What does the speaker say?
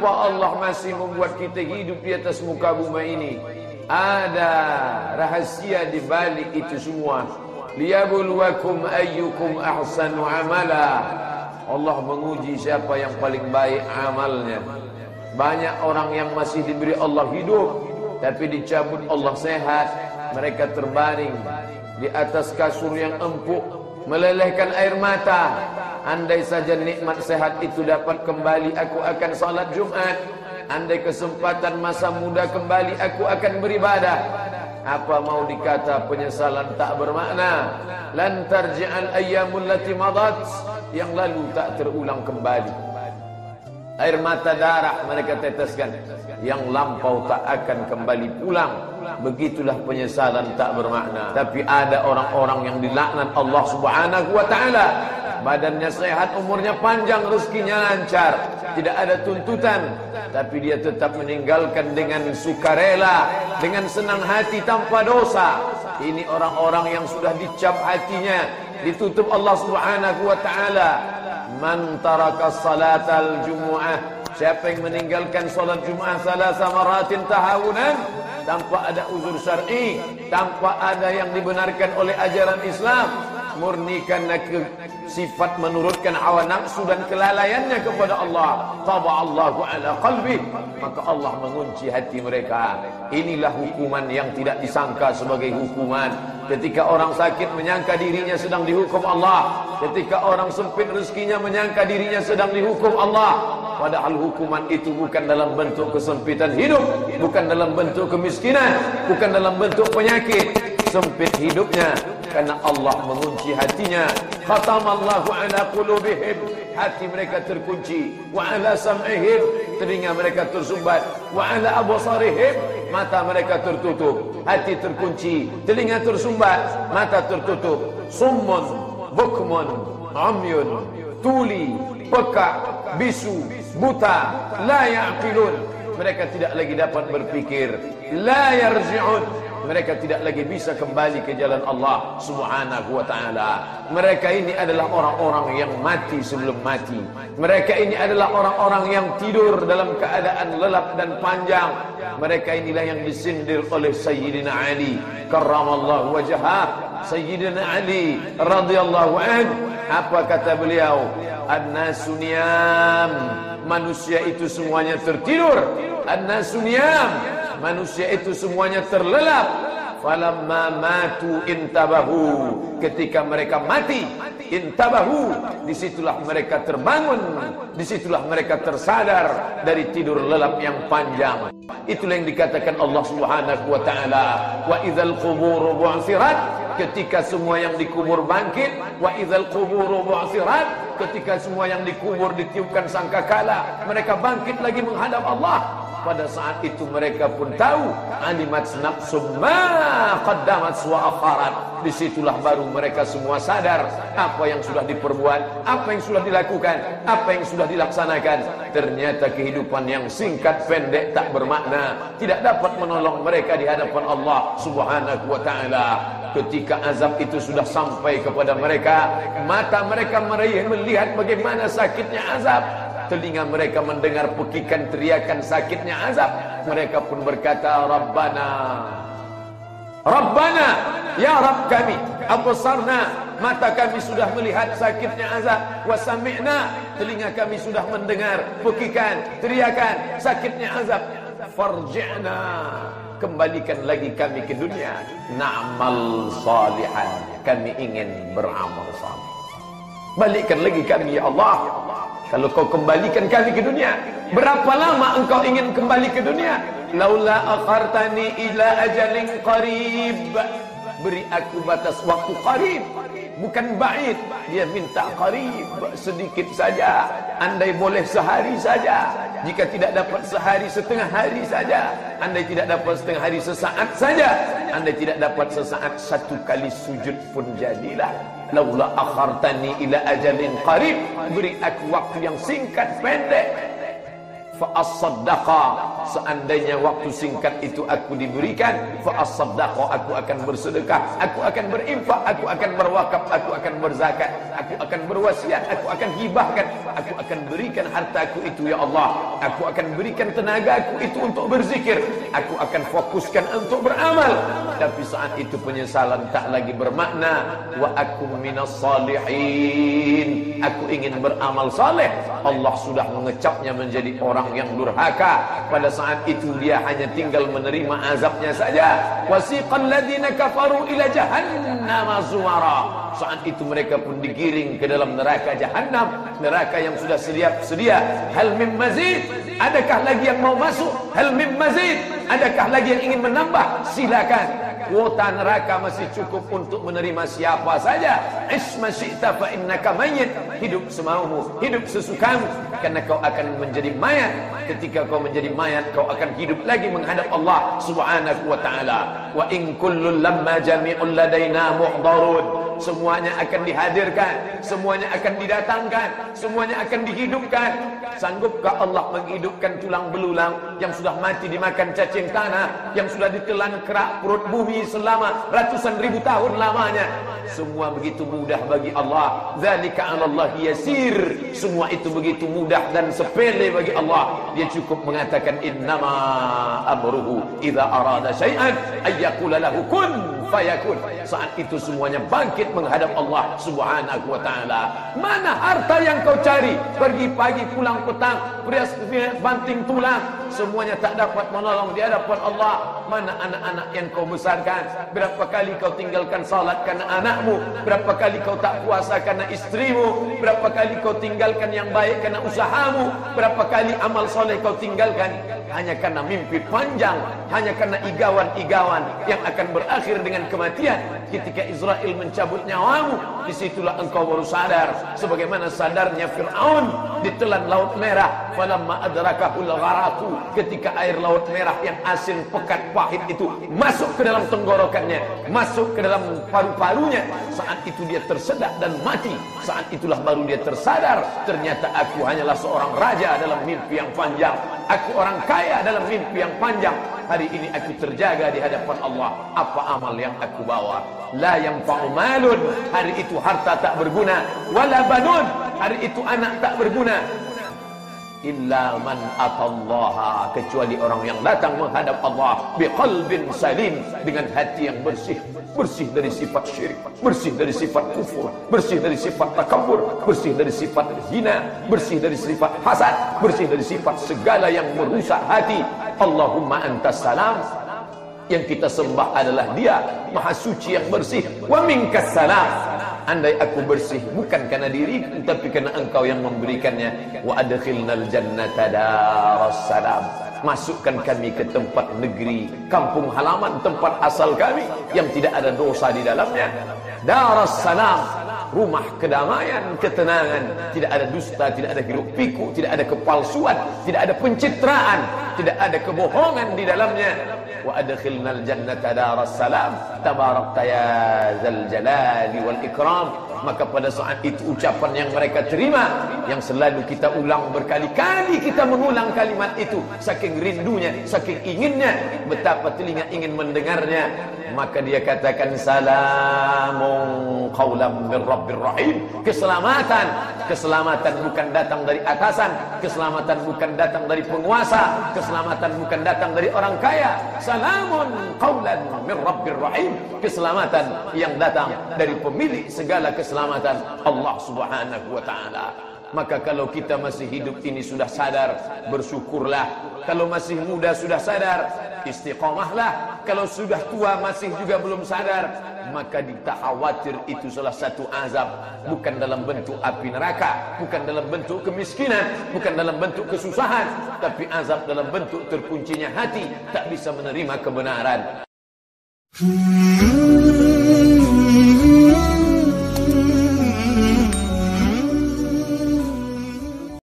Kenapa Allah masih membuat kita hidup di atas muka bumi ini? Ada rahasia di balik itu semua. Liyabluwakum ayyukum ahsanu amala. Allah menguji siapa yang paling baik amalnya. Banyak orang yang masih diberi Allah hidup, tapi dicabut Allah sehat. Mereka terbaring di atas kasur yang empuk, melelehkan air mata. Andai saja nikmat sehat itu dapat kembali, aku akan salat Jumat. Andai kesempatan masa muda kembali, aku akan beribadah. Apa mau dikata penyesalan tak bermakna? Lan tarji'al ayyamul lati madat, yang lalu tak terulang kembali. Air mata darah mereka teteskan, yang lampau tak akan kembali pulang. Begitulah penyesalan tak bermakna. Tapi ada orang-orang yang dilaknat Allah Subhanahu wa taala. Badannya sehat, umurnya panjang, rezekinya lancar, tidak ada tuntutan, tapi dia tetap meninggalkan dengan sukarela, dengan senang hati tanpa dosa. Ini orang-orang yang sudah dicap hatinya, ditutup Allah Subhanahu wa taala. Man taraka salatal jumu'ah, siapa yang meninggalkan salat Jumat salasa maratin tahawunan, tanpa ada uzur syar'i, tanpa ada yang dibenarkan oleh ajaran Islam, murni karena sifat menurutkan hawa nafsu dan kelalaiannya kepada Allah, taba'allahu ala qalbi, maka Allah mengunci hati mereka. Inilah hukuman yang tidak disangka sebagai hukuman. Ketika orang sakit menyangka dirinya sedang dihukum Allah, ketika orang sempit rezekinya menyangka dirinya sedang dihukum Allah. Padahal hukuman itu bukan dalam bentuk kesempitan hidup, bukan dalam bentuk kemiskinan, bukan dalam bentuk penyakit. Sempit hidupnya karena Allah mengunci hatinya. Khatamallahu ala qulubihim, hati mereka terkunci. Wa ala sam'ihim, telinga mereka tersumbat. Wa ala absarihim, mata mereka tertutup. Hati terkunci, telinga tersumbat, mata tertutup. Summun, bukmun, umyun, tuli, pekak, bisu, buta, la ya'qilun. Mereka tidak lagi dapat berpikir. La yarji'un, mereka tidak lagi bisa kembali ke jalan Allah Subhanahu wa taala. Mereka ini adalah orang-orang yang mati sebelum mati. Mereka ini adalah orang-orang yang tidur dalam keadaan lelap dan panjang. Mereka inilah yang disindir oleh Sayyidina Ali karramallahu wajhah. Sayyidina Ali radhiyallahu anhu, apa kata beliau? An-nasu niyam, manusia itu semuanya tertidur. An-nasu niyam, manusia itu semuanya terlelap. Falamma matu intabahu, ketika mereka mati, intabahu, disitulah mereka terbangun, disitulah mereka tersadar dari tidur lelap yang panjang. Itulah yang dikatakan Allah Subhanahu wa taala, wa idzal quburu bu'tsirat, ketika semua yang dikubur bangkit. Wa idzal quburu bu'tsirat, ketika semua yang dikubur ditiupkan sangkakala, mereka bangkit lagi menghadap Allah. Pada saat itu mereka pun tahu, alimat nafsum ma qaddamat wa akharat. Disitulah baru mereka semua sadar apa yang sudah diperbuat, apa yang sudah dilakukan, apa yang sudah dilaksanakan. Ternyata kehidupan yang singkat pendek tak bermakna, tidak dapat menolong mereka di hadapan Allah Subhanahu wa taala. Ketika azab itu sudah sampai kepada mereka, mata mereka melihat bagaimana sakitnya azab. Telinga mereka mendengar pekikan teriakan sakitnya azab. Mereka pun berkata, Rabbana, Rabbana, ya Rabb kami, absarna, mata kami sudah melihat sakitnya azab. Wa sami'na, telinga kami sudah mendengar pekikan teriakan sakitnya azab. Farji'na, kembalikan lagi kami ke dunia. Na'mal salihan, kami ingin beramal saleh. Balikkan lagi kami ya Allah. Kalau kau kembalikan kami ke dunia, berapa lama engkau ingin kembali ke dunia? Laula akhartani ila ajalin qarib, beri aku batas waktu qarib, bukan ba'id. Dia minta qarib, sedikit saja. Andai boleh sehari saja, jika tidak dapat sehari, setengah hari saja. Andai tidak dapat setengah hari, sesaat saja. Andai tidak dapat sesaat, satu kali sujud pun jadilah. Laula akhartani ila ajalin qarib, beri aku waktu yang singkat pendek. Fa as-saddaqa, seandainya waktu singkat itu aku diberikan, fa as-saddaqah, aku akan bersedekah, aku akan berinfak, aku akan berwakaf, aku akan berzakat, aku akan berwasiat, aku akan hibahkan, aku akan berikan hartaku itu ya Allah, aku akan berikan tenagaku itu untuk berzikir, aku akan fokuskan untuk beramal. Tapi saat itu penyesalan tak lagi bermakna. Wa akum minas salihin, aku ingin beramal saleh, Allah sudah mengecapnya menjadi orang yang durhaka. Pada saat itu dia hanya tinggal menerima azabnya saja. Wasiqal ladzina kafaru ila jahannam zuwara, saat itu mereka pun digiring ke dalam neraka Jahannam, neraka yang sudah sedia. Hal mim mazid, adakah lagi yang mau masuk? Hal mim mazid, adakah lagi yang ingin menambah? Silakan. Kuota neraka masih cukup untuk menerima siapa saja. Isma syi'ta fa innaka mayyit, hidup semaumu, hidup sesukamu, karena kau akan menjadi mayat. Ketika kau menjadi mayat, kau akan hidup lagi menghadap Allah Subhanahu wa taala. Wa in kullun lamma jami'un ladaina muhdarun, semuanya akan dihadirkan, semuanya akan didatangkan, semuanya akan dihidupkan. Sanggupkah Allah menghidupkan tulang belulang yang sudah mati dimakan cacing tanah, yang sudah ditelan kerak perut bumi selama ratusan ribu tahun lamanya? Semua begitu mudah bagi Allah. Dzalika 'alallahi yasir, semua itu begitu mudah dan sepele bagi Allah. Dia cukup mengatakan innama amruhu idza arada syai'an ayyaqula lahu kun fayakun. Saat itu semuanya bangkit menghadap Allah Subhanahu wa taala. Mana harta yang kau cari? Pergi pagi pulang petang, beras banting tulang, semuanya tak dapat menolong di hadapan Allah. Mana anak-anak yang kau besarkan? Berapa kali kau tinggalkan salat karena anakmu? Berapa kali kau tak puasa karena istrimu? Berapa kali kau tinggalkan yang baik karena usahamu? Berapa kali amal soleh kau tinggalkan hanya karena mimpi panjang, hanya karena igawan-igawan yang akan berakhir dengan kematian? Ketika Israel mencabut nyawamu, disitulah engkau baru sadar, sebagaimana sadarnya Fir'aun ditelan Laut Merah. Falamma adrakahul gharaqu, ketika air Laut Merah yang asin, pekat, pahit itu masuk ke dalam tenggorokannya, masuk ke dalam paru-parunya, saat itu dia tersedak dan mati. Saat itulah baru dia tersadar, ternyata aku hanyalah seorang raja dalam mimpi yang panjang, aku orang kaya dalam mimpi yang panjang. Hari ini aku terjaga di hadapan Allah. Apa amal yang aku bawa? La yanfa'u malun, hari itu harta tak berguna. Wala banun, hari itu anak tak berguna. Illa man atallaha, kecuali orang yang datang menghadap Allah biqalbin salim, dengan hati yang bersih, bersih dari sifat syirik, bersih dari sifat kufur, bersih dari sifat takabur, bersih dari sifat zina, bersih dari sifat hasad, bersih dari sifat segala yang merusak hati. Allahumma antas salam, yang kita sembah adalah Dia, Maha Suci yang bersih. Wa minkas salam, andai aku bersih bukan karena diriku tapi karena Engkau yang memberikannya. Wa adkhilnal jannata daras salam, masukkan kami ke tempat negeri, kampung halaman, tempat asal kami yang tidak ada dosa di dalamnya. Daras salam, rumah kedamaian, ketenangan, tidak ada dusta, tidak ada hiruk pikuk, tidak ada kepalsuan, tidak ada pencitraan, tidak ada kebohongan di dalamnya. Wa adkhilnal jannata daras salam tabarakta ya dzal jalali wal ikram. Maka pada saat itu ucapan yang mereka terima, yang selalu kita ulang berkali-kali, kita mengulang kalimat itu saking rindunya, saking inginnya, betapa telinga ingin mendengarnya. Maka dia katakan salamun qaulam mir rabbir rahim, keselamatan. Keselamatan bukan datang dari atasan, keselamatan bukan datang dari penguasa, keselamatan bukan datang dari orang kaya. Salamun qaulan mir rabbir rahim, keselamatan yang datang dari pemilik segala keselamatan, Allah Subhanahu wa taala. Maka kalau kita masih hidup ini sudah sadar, bersyukurlah. Kalau masih muda sudah sadar, istiqamahlah. Kalau sudah tua masih juga belum sadar, maka tak khawatir itu salah satu azab, bukan dalam bentuk api neraka, bukan dalam bentuk kemiskinan, bukan dalam bentuk kesusahan, tapi azab dalam bentuk terkuncinya hati, tak bisa menerima kebenaran.